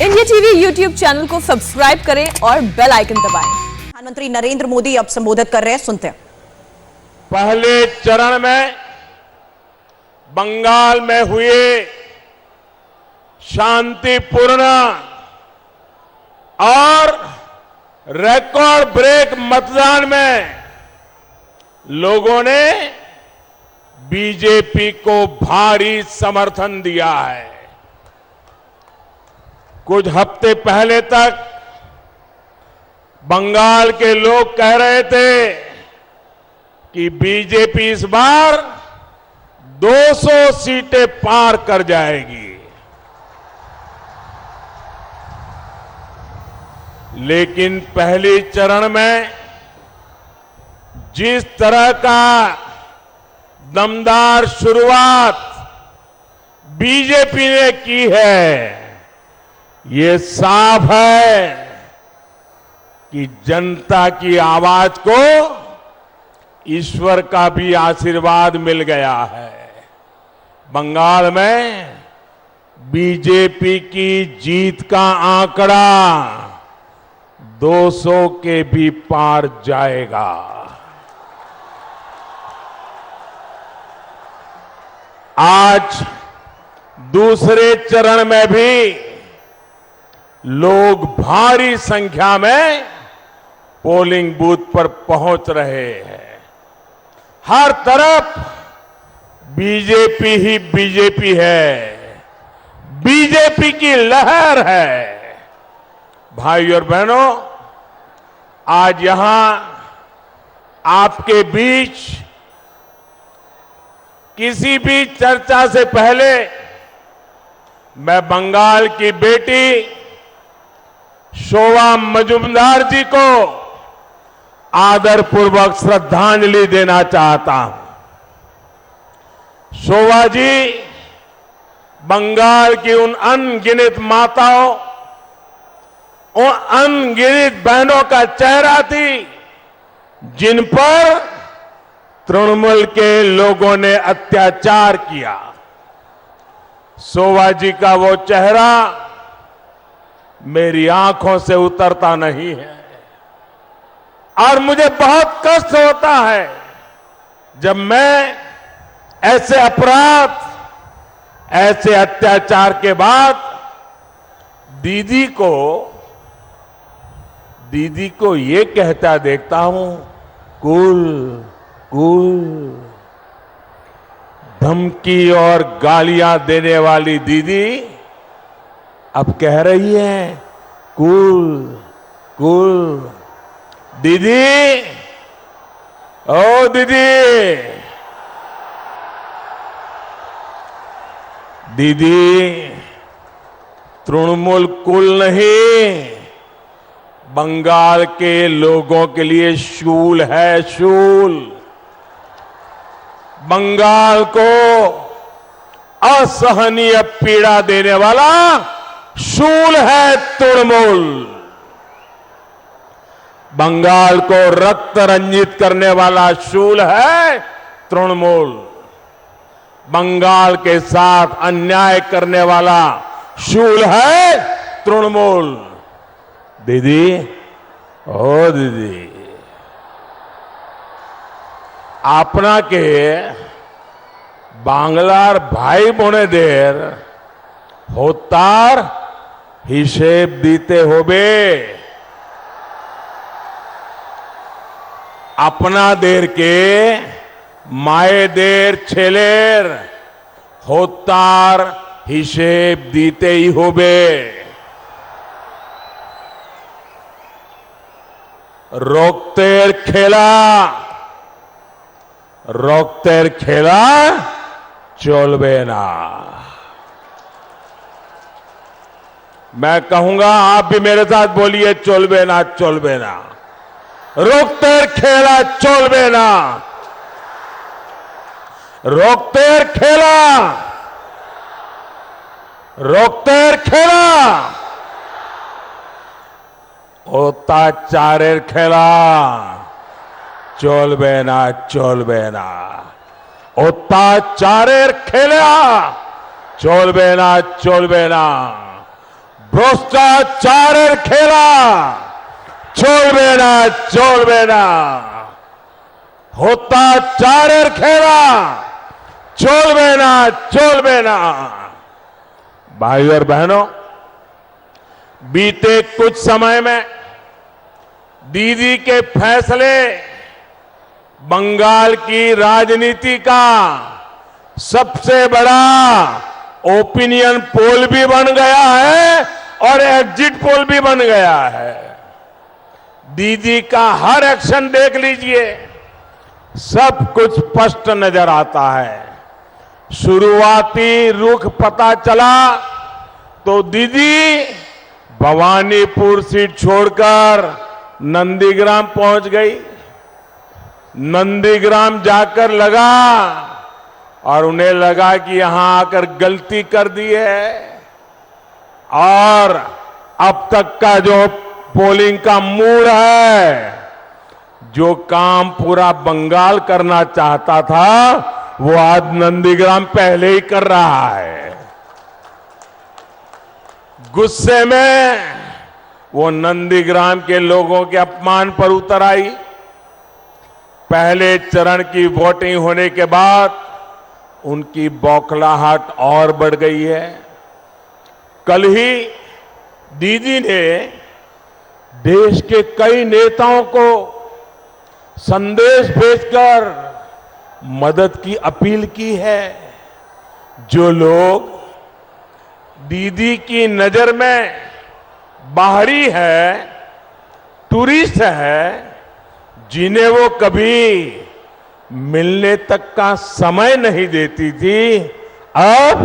India TV YouTube channel को subscribe करें और बेल आइकन दबाएं। प्रधानमंत्री नरेंद्र मोदी अब संबोधित कर रहे हैं, सुनते हैं। पहले चरण में बंगाल में हुए शांतिपूर्ण और रिकॉर्ड ब्रेक मतदान में लोगों ने बीजेपी को भारी समर्थन दिया है। कुछ हफ्ते पहले तक बंगाल के लोग कह रहे थे कि बीजेपी इस बार 200 सीटें पार कर जाएगी, लेकिन पहले चरण में जिस तरह का दमदार शुरुआत बीजेपी ने की है, ये साफ है कि जनता की आवाज को ईश्वर का भी आशीर्वाद मिल गया है। बंगाल में बीजेपी की जीत का आंकड़ा 200 के भी पार जाएगा। आज दूसरे चरण में भी लोग भारी संख्या में पोलिंग बूथ पर पहुंच रहे हैं। हर तरफ बीजेपी ही बीजेपी है, बीजेपी की लहर है। भाई और बहनों, आज यहां आपके बीच किसी भी चर्चा से पहले मैं बंगाल की बेटी शोभा मजुमदार जी को आदरपूर्वक श्रद्धांजलि देना चाहता हूं। शोभा जी बंगाल की उन अनगिनत माताओं और अनगिनत बहनों का चेहरा थी जिन पर तृणमूल के लोगों ने अत्याचार किया। शोभा जी का वो चेहरा मेरी आंखों से उतरता नहीं है और मुझे बहुत कष्ट होता है जब मैं ऐसे अपराध, ऐसे अत्याचार के बाद दीदी को ये कहता देखता हूं, कूल कूल। धमकी और गालियां देने वाली दीदी अब कह रही है कूल कूल। दीदी, ओ दीदी, दीदी, तृणमूल कूल नहीं, बंगाल के लोगों के लिए शूल है, शूल। बंगाल को असहनीय पीड़ा देने वाला शूल है तृणमूल। बंगाल को रक्त रंजित करने वाला शूल है तृणमूल। बंगाल के साथ अन्याय करने वाला शूल है तृणमूल। दीदी, ओ दीदी, আপনাকে বাংলার ভাই বোনেদের হত্যার হিসেব দিতে হবে। আপনাদেরকে মায়েদের ছেলের হত্যার হিসেব দিতেই হবে। রক্তের খেলা চলবে না। मैं कहूंगा, आप भी मेरे साथ बोलिए, चलबे ना, चलबे ना। रक्तेर खेला चलबे ना, रक्तेर खेला, रक्तेर खेला, अत्याचारेर खेला चलबे ना, चलबे ना। अत्याचारेर खेला चलबे ना, चलबे ना। ಭ್ರಷ್ಟಾಚಾರ ಖೇಲ छोड़बे ना होता चारेर खेला छोड़बे ना। भाइयों और बहनों, बीते कुछ समय में दीदी के फैसले बंगाल की राजनीति का सबसे बड़ा ओपिनियन पोल भी बन गया है और एग्जिट पोल भी बन गया है। दीदी का हर एक्शन देख लीजिए, सब कुछ स्पष्ट नजर आता है। शुरुआती रुख पता चला तो दीदी भवानीपुर सीट छोड़कर नंदीग्राम पहुंच गई। नंदीग्राम जाकर लगा और उन्हें लगा कि यहां आकर गलती कर दी है और अब तक का जो पोलिंग का मूड है, जो काम पूरा बंगाल करना चाहता था वो आज नंदीग्राम पहले ही कर रहा है। गुस्से में वो नंदीग्राम के लोगों के अपमान पर उतर आई। पहले चरण की वोटिंग होने के बाद उनकी बौखलाहट और बढ़ गई है। कल ही दीदी ने देश के कई नेताओं को संदेश भेजकर मदद की अपील की है। जो लोग दीदी की नजर में बाहरी है, टूरिस्ट है, जिन्हें वो कभी मिलने तक का समय नहीं देती थी, अब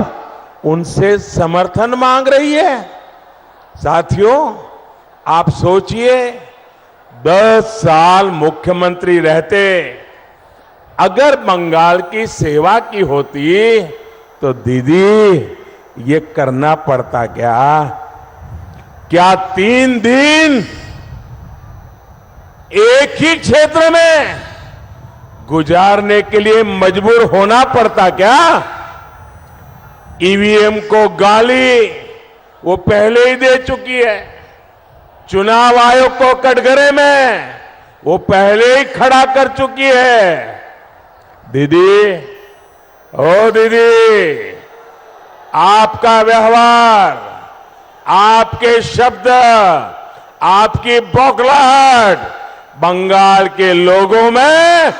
उनसे समर्थन मांग रही है। साथियों, आप सोचिए, 10 साल मुख्यमंत्री रहते अगर बंगाल की सेवा की होती तो दीदी ये करना पड़ता क्या? क्या 3 दिन एक ही क्षेत्र में गुजारने के लिए मजबूर होना पड़ता क्या? ईवीएम को गाली वो पहले ही दे चुकी है। चुनाव आयोग को कटघरे में वो पहले ही खड़ा कर चुकी है। दीदी, ओ दीदी, आपका व्यवहार, आपके शब्द, आपकी बौखलाहट बंगाल के लोगों में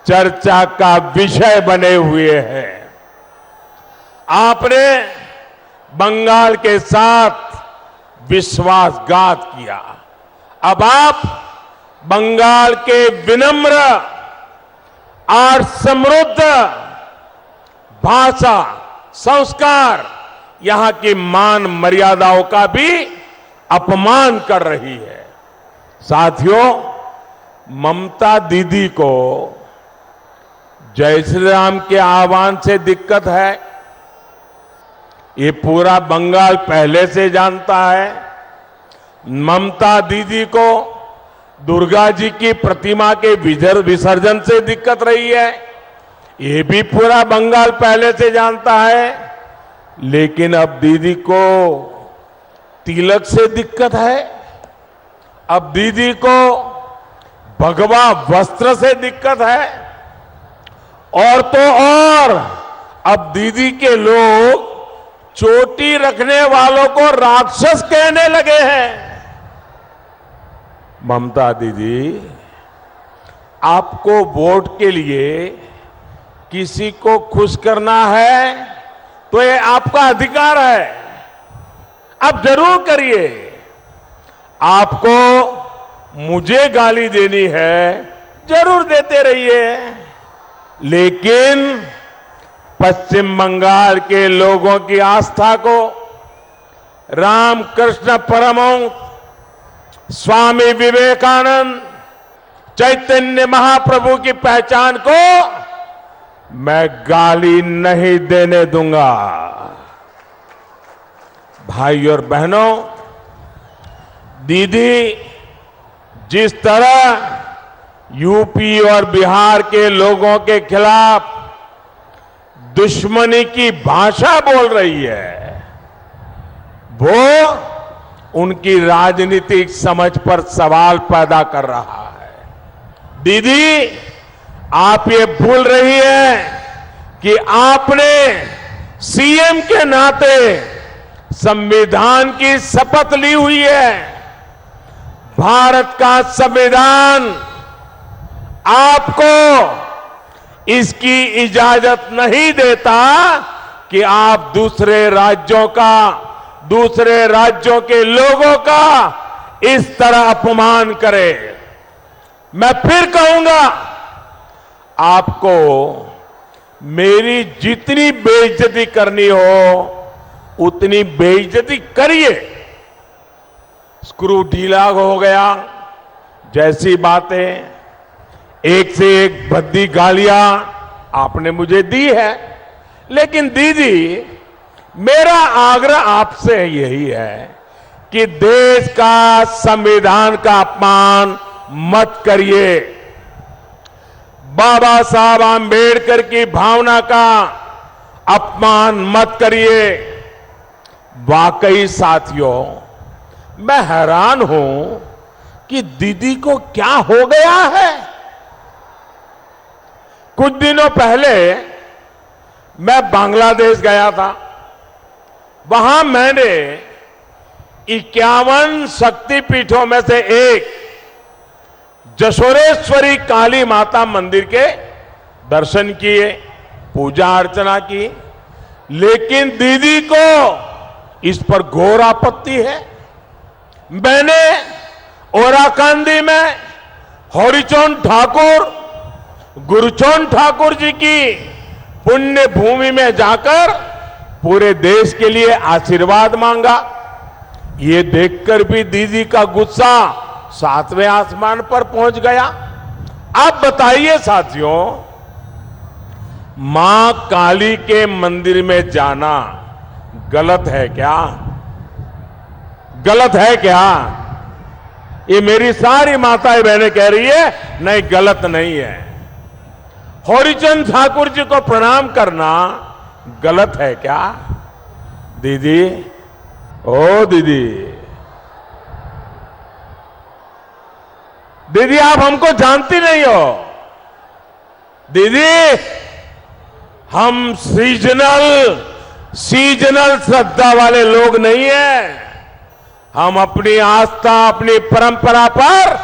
चर्चा का विषय बने हुए हैं। आपने बंगाल के साथ विश्वासघात किया। अब आप बंगाल के विनम्र और समृद्ध भाषा, संस्कार, यहां की मान मर्यादाओं का भी अपमान कर रही है। साथियों, ममता दीदी को जय श्री राम के आह्वान से दिक्कत है, ये पूरा बंगाल पहले से जानता है। ममता दीदी को दुर्गा जी की प्रतिमा के विसर्जन से दिक्कत रही है, ये भी पूरा बंगाल पहले से जानता है। लेकिन अब दीदी को तिलक से दिक्कत है, अब दीदी को भगवा वस्त्र से दिक्कत है, और तो और अब दीदी के लोग चोटी रखने वालों को राक्षस कहने लगे हैं। ममता दीदी, आपको वोट के लिए किसी को खुश करना है तो ये आपका अधिकार है, आप जरूर करिए। आपको मुझे गाली देनी है, जरूर देते रहिए, लेकिन पश्चिम बंगाल के लोगों की आस्था को, रामकृष्ण परमहंस, स्वामी विवेकानंद, चैतन्य महाप्रभु की पहचान को मैं गाली नहीं देने दूंगा। भाई और बहनों, दीदी जिस तरह यूपी और बिहार के लोगों के खिलाफ दुश्मनी की भाषा बोल रही है, वो उनकी राजनीतिक समझ पर सवाल पैदा कर रहा है। दीदी, आप ये भूल रही हैं कि आपने सीएम के नाते संविधान की शपथ ली हुई है। भारत का संविधान आपको इसकी इजाजत नहीं देता कि आप दूसरे राज्यों के लोगों का इस तरह अपमान करें। मैं फिर कहूंगा, आपको मेरी जितनी बेइज्जती करनी हो उतनी बेइज्जती करिए। स्क्रू ढीला हो गया जैसी बातें, एक से एक भद्दी गालियां आपने मुझे दी है। लेकिन दीदी, मेरा आग्रह आपसे यही है कि देश का संविधान का अपमान मत करिए। बाबा साहब आंबेडकर की भावना का अपमान मत करिए। वाकई साथियों, मैं हैरान हूं कि दीदी को क्या हो गया है। कुछ दिनों पहले मैं बांग्लादेश गया था। वहां मैंने 51 शक्तिपीठों में से एक जशोरेश्वरी काली माता मंदिर के दर्शन किए, पूजा अर्चना की। लेकिन दीदी को इस पर घोर आपत्ति है। मैंने ओराकांदी में हरिचरण ठाकुर, गुरुचरण ठाकुर जी की पुण्य भूमि में जाकर पूरे देश के लिए आशीर्वाद मांगा। ये देखकर भी दीदी का गुस्सा 7वें आसमान पर पहुंच गया। आप बताइए साथियों, मां काली के मंदिर में जाना गलत है क्या? गलत है क्या? ये मेरी सारी माताएं बहनें कह रही है, नहीं गलत नहीं है। हरिचंद ठाकुर जी को प्रणाम करना गलत है क्या? दीदी, ओ दीदी, दीदी आप हमको जानती नहीं हो। दीदी, हम सीजनल श्रद्धा वाले लोग नहीं हैं। हम अपनी आस्था, अपनी परंपरा पर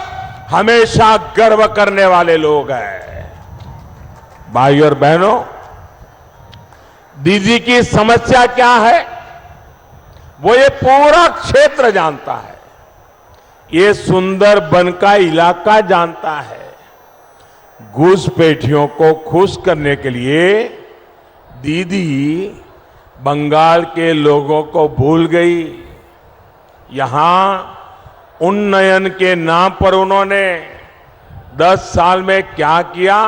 हमेशा गर्व करने वाले लोग हैं। भाई और बहनों, दीदी की समस्या क्या है वो ये पूरा क्षेत्र जानता है। ये सुंदरबन का इलाका जानता है। घुसपैठियों को खुश करने के लिए दीदी बंगाल के लोगों को भूल गई। यहां उन्नयन के नाम पर उन्होंने 10 साल में क्या किया,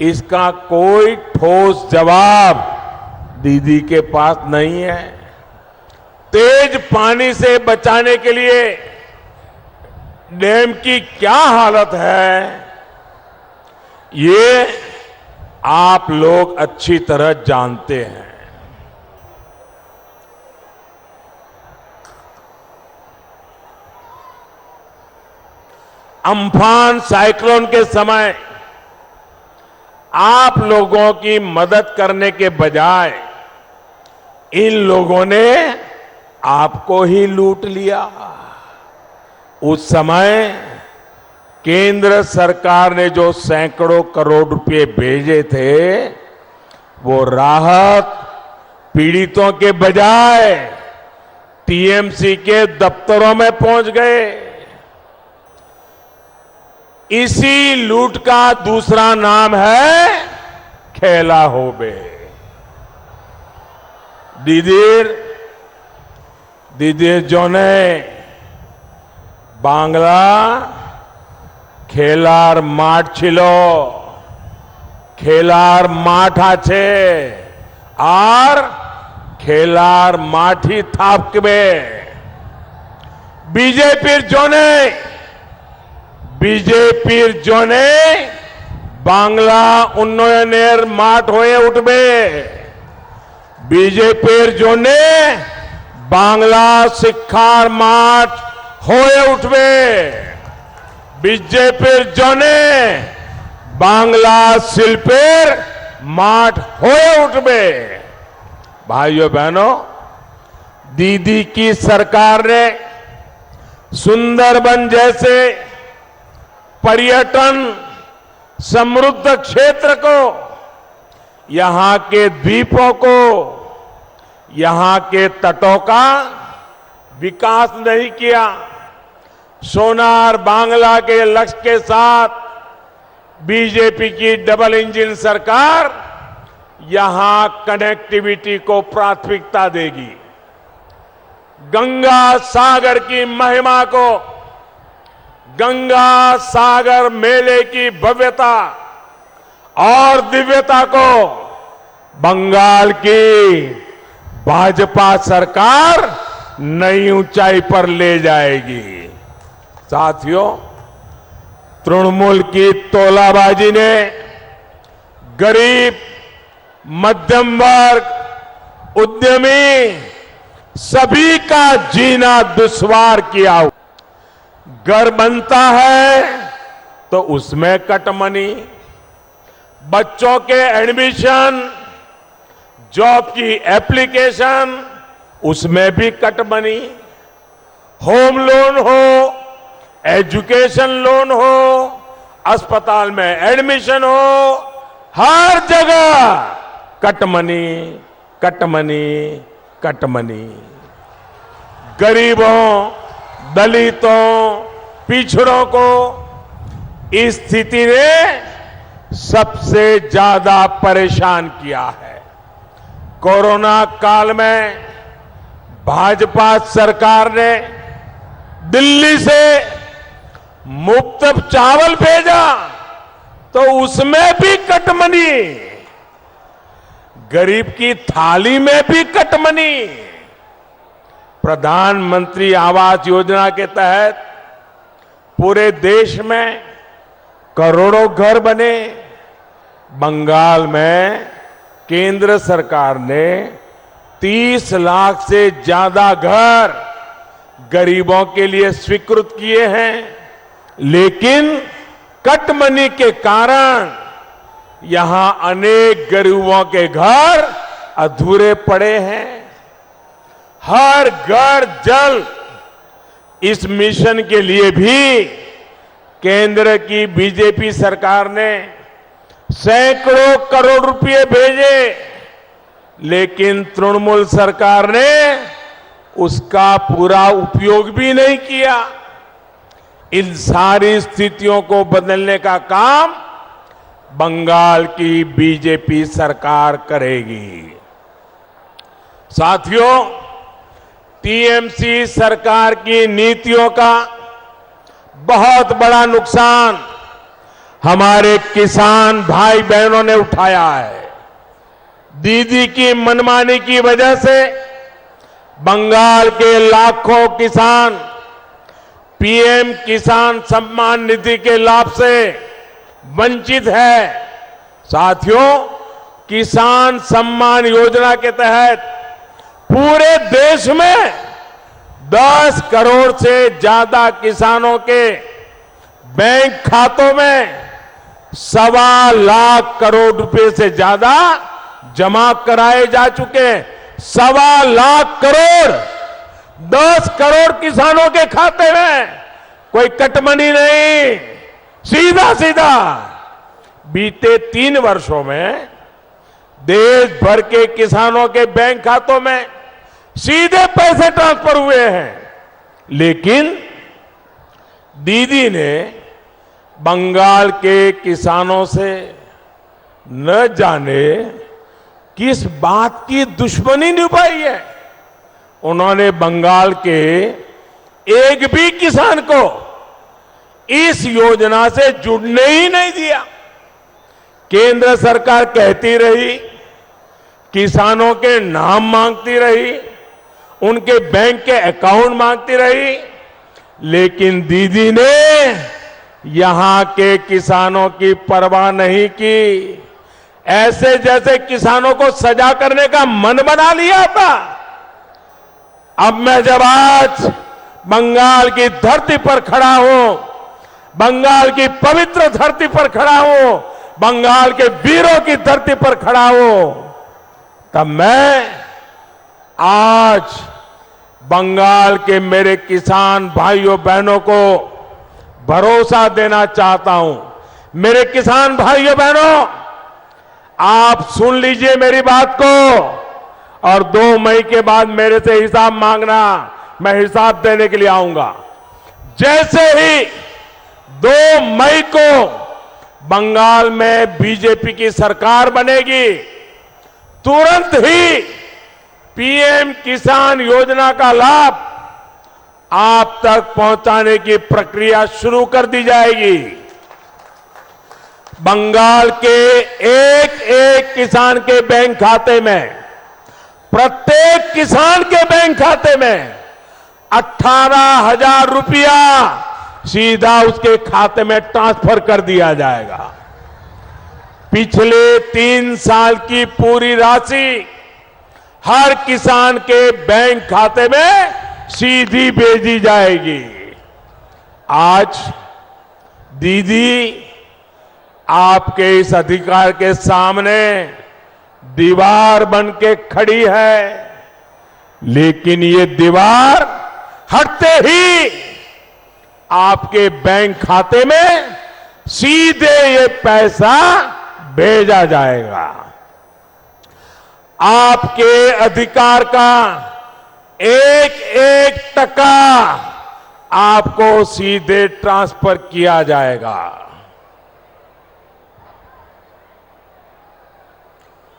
इसका कोई ठोस जवाब दीदी के पास नहीं है। तेज पानी से बचाने के लिए डैम की क्या हालत है, ये आप लोग अच्छी तरह जानते हैं। अम्फान साइक्लोन के समय आप लोगों की मदद करने के बजाय इन लोगों ने आपको ही लूट लिया। उस समय केंद्र सरकार ने जो सैकड़ों करोड़ रुपए भेजे थे, वो राहत पीड़ितों के बजाय टीएमसी के दफ्तरों में पहुंच गए। इसी लूट का दूसरा नाम है खेला होबे। दीदी जो ने बांग्ला खेलार माठ छिलो, खेलार माठ आछे और खेलार माठी थापकबे। बीजेपीर जोने बांग्ला उन्नयनेर माठ होए उठबे। बीजेपीर जोने বাংলা শিক্ষার মাঠ হয়ে উঠবে। বিজেপির জন্যে বাংলা শিল্পের माठ होए उठबे। भाइयों बहनों, दीदी की सरकार ने सुंदरबन जैसे पर्यटन समृद्ध क्षेत्र को, यहां के द्वीपों को, यहां के तटों का विकास नहीं किया। सोनार बांग्ला के लक्ष्य के साथ बीजेपी की डबल इंजन सरकार यहां कनेक्टिविटी को प्राथमिकता देगी। गंगा सागर की महिमा को, गंगा सागर मेले की भव्यता और दिव्यता को बंगाल की भाजपा सरकार नई ऊंचाई पर ले जाएगी। साथियों, तृणमूल की तोलाबाजी ने गरीब, मध्यम वर्ग, उद्यमी सभी का जीना दुश्वार किया। घर बनता है तो उसमें कटमनी, बच्चों के एडमिशन, जॉब की एप्लीकेशन, उसमें भी कटमनी, होम लोन हो, एजुकेशन लोन हो, अस्पताल में एडमिशन हो, हर जगह कटमनी, कटमनी, कटमनी। गरीबों, दलितों, पिछड़ों को इस स्थिति ने सबसे ज्यादा परेशान किया है। कोरोना काल में भाजपा सरकार ने दिल्ली से मुफ्त चावल भेजा तो उसमें भी कटमनी, गरीब की थाली में भी कटमनी। प्रधानमंत्री आवास योजना के तहत पूरे देश में करोड़ों घर बने। बंगाल में केंद्र सरकार ने 30 लाख से ज्यादा घर गरीबों के लिए स्वीकृत किए हैं, लेकिन कटमनी के कारण यहां अनेक गरीबों के घर अधूरे पड़े हैं। हर घर जल, इस मिशन के लिए भी केंद्र की बीजेपी सरकार ने सैकड़ों करोड़ रुपए भेजे, लेकिन तृणमूल सरकार ने उसका पूरा उपयोग भी नहीं किया। इन सारी स्थितियों को बदलने का काम बंगाल की बीजेपी सरकार करेगी। साथियों, टीएमसी सरकार की नीतियों का बहुत बड़ा नुकसान हमारे किसान भाई बहनों ने उठाया है। दीदी की मनमानी की वजह से बंगाल के लाखों किसान पीएम किसान सम्मान निधि के लाभ से वंचित है। साथियों, किसान सम्मान योजना के तहत पूरे देश में 10 करोड़ से ज्यादा किसानों के बैंक खातों में 1.25 लाख करोड़ रुपए से ज्यादा जमा कराए जा चुके हैं। 1.25 लाख करोड़ 10 करोड़ किसानों के खाते में, कोई कटमनी नहीं, सीधा सीधा। बीते 3 वर्षों में देश भर के किसानों के बैंक खातों में सीधे पैसे ट्रांसफर हुए हैं। लेकिन दीदी ने बंगाल के किसानों से न जाने किस बात की दुश्मनी निभाई है। उन्होंने बंगाल के एक भी किसान को इस योजना से जुड़ने ही नहीं दिया। केंद्र सरकार कहती रही, किसानों के नाम मांगती रही, उनके बैंक के अकाउंट मांगती रही, लेकिन दीदी ने यहां के किसानों की परवाह नहीं की। ऐसे जैसे किसानों को सजा करने का मन बना लिया था। अब मैं जब आज बंगाल की धरती पर खड़ा हूं, बंगाल की पवित्र धरती पर खड़ा हूं, बंगाल के वीरों की धरती पर खड़ा हूं, तब मैं आज बंगाल के मेरे किसान भाइयों बहनों को भरोसा देना चाहता हूं। मेरे किसान भाइयों बहनों, आप सुन लीजिए मेरी बात को, और 2 मई के बाद मेरे से हिसाब मांगना, मैं हिसाब देने के लिए आऊंगा। जैसे ही 2 मई को बंगाल में बीजेपी की सरकार बनेगी, तुरंत ही पीएम किसान योजना का लाभ आप तक पहुंचाने की प्रक्रिया शुरू कर दी जाएगी। बंगाल के एक एक किसान के बैंक खाते में, प्रत्येक किसान के बैंक खाते में 18,000 रुपया सीधा उसके खाते में ट्रांसफर कर दिया जाएगा। पिछले 3 साल की पूरी राशि हर किसान के बैंक खाते में सीधी भेजी जाएगी। आज दीदी आपके इस अधिकार के सामने दीवार बन के खड़ी है, लेकिन ये दीवार हटते ही आपके बैंक खाते में सीधे ये पैसा भेजा जाएगा। आपके अधिकार का एक एक टका आपको सीधे ट्रांसफर किया जाएगा।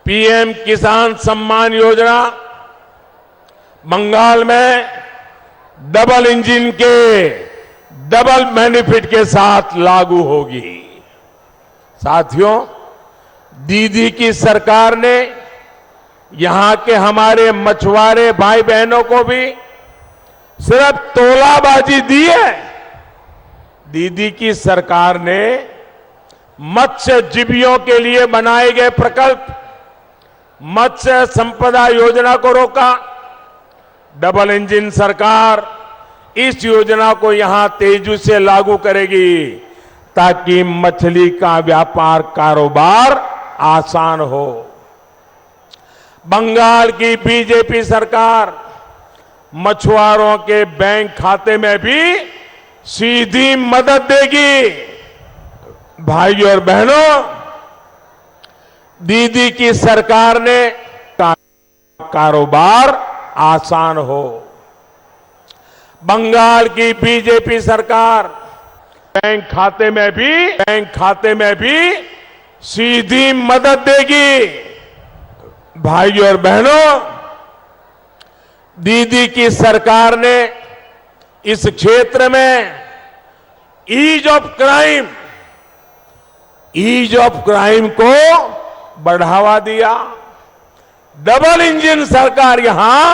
पीएम किसान सम्मान योजना बंगाल में डबल इंजन के डबल बेनिफिट के साथ लागू होगी। साथियों, दीदी की सरकार ने यहां के हमारे मछुआरे भाई बहनों को भी सिर्फ तोलाबाजी दी है। दीदी की सरकार ने मत्स्यजीवियों के लिए बनाए गए प्रकल्प मत्स्य संपदा योजना को रोका। डबल इंजन सरकार इस योजना को यहां तेजी से लागू करेगी ताकि मछली का व्यापार कारोबार आसान हो। बंगाल की बीजेपी सरकार मछुआरों के बैंक खाते में भी सीधी मदद देगी। भाइयों और बहनों, दीदी की सरकार ने कारोबार आसान हो। बंगाल की बीजेपी सरकार बैंक खाते में भी सीधी मदद देगी। भाइयों और बहनों, दीदी की सरकार ने इस क्षेत्र में ईज ऑफ क्राइम को बढ़ावा दिया। डबल इंजन सरकार यहां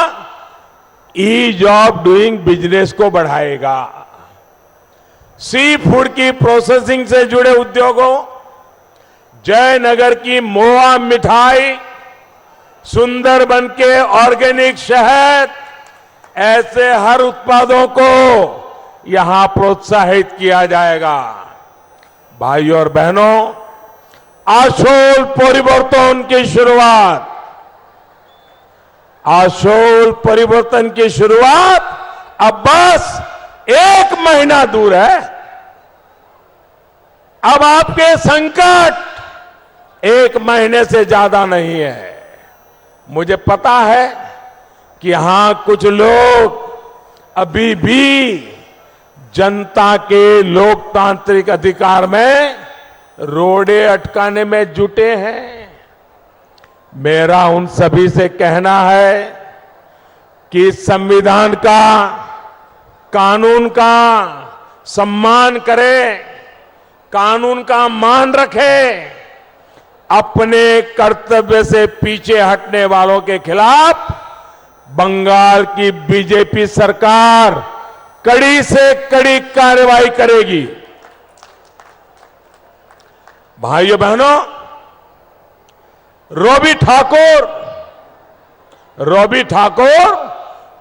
ईज ऑफ डूइंग बिजनेस को बढ़ाएगा। सी फूड की प्रोसेसिंग से जुड़े उद्योगों, जयनगर की मोआ मिठाई, सुंदरबन के ऑर्गेनिक शहद, ऐसे हर उत्पादों को यहां प्रोत्साहित किया जाएगा। भाइयों और बहनों, आशोल परिवर्तन की शुरुआत अब बस 1 महीना दूर है। अब आपके संकट 1 महीने से ज्यादा नहीं है। मुझे पता है कि यहां कुछ लोग अभी भी जनता के लोकतांत्रिक अधिकार में रोड़े अटकाने में जुटे हैं। मेरा उन सभी से कहना है कि संविधान का, कानून का सम्मान करें, कानून का मान रखें। अपने कर्तव्य से पीछे हटने वालों के खिलाफ बंगाल की बीजेपी सरकार कड़ी से कड़ी कार्रवाई करेगी। भाइयों बहनों, रॉबी ठाकुर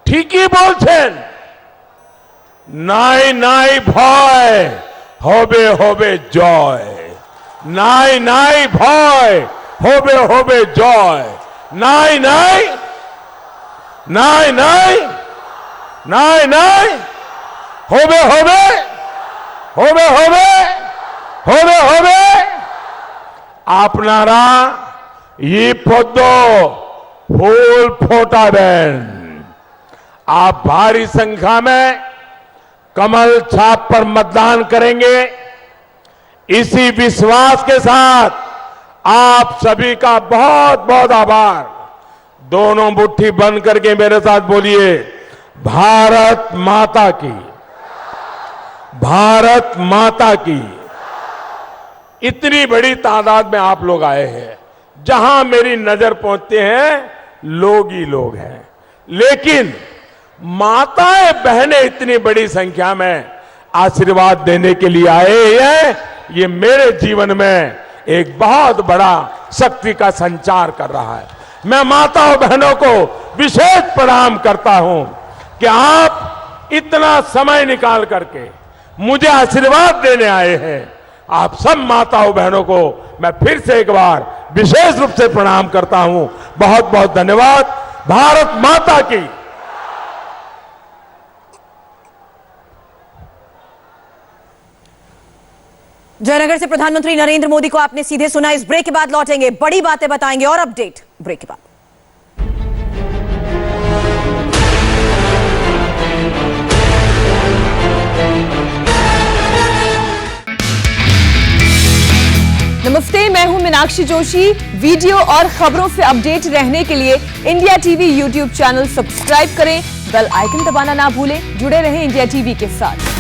ঠিকই বলছেন, নাই নাই ভয়, হবে হবে জয়। নাই নাই ভয়, হবে হবে জয়। নাই নাই নাই নাই নাই নাই হবে হবে হবে হবে হবে হবে। আপনারা এই পদ্ম फूल फोटाबेन। आप भारी संख्या में कमल छाप पर मतदान करेंगे। इसी विश्वास के साथ आप सभी का बहुत बहुत आभार। दोनों मुट्ठी बंद करके मेरे साथ बोलिए, भारत माता की, भारत माता की। इतनी बड़ी तादाद में आप लोग आए हैं, जहां मेरी नजर पहुंचते हैं लोग ही लोग हैं, लेकिन माताएं बहनें इतनी बड़ी संख्या में आशीर्वाद देने के लिए आए हैं। ये मेरे जीवन में एक बहुत बड़ा शक्ति का संचार कर रहा है। मैं माताओं बहनों को विशेष प्रणाम करता हूं कि आप इतना समय निकाल करके मुझे आशीर्वाद देने आए हैं। आप सब माताओं बहनों को मैं फिर से एक बार विशेष रूप से प्रणाम करता हूं। बहुत बहुत धन्यवाद। भारत माता की। जयनगर से प्रधानमंत्री नरेंद्र मोदी को आपने सीधे सुना। इस ब्रेक के बाद लौटेंगे, बड़ी बातें बताएंगे और अपडेट ब्रेक के बाद। नमस्ते, मैं हूं मीनाक्षी जोशी। वीडियो और खबरों से अपडेट रहने के लिए India TV YouTube channel subscribe करें, बेल आइकन दबाना ना भूलें। जुड़े रहें इंडिया टीवी के साथ।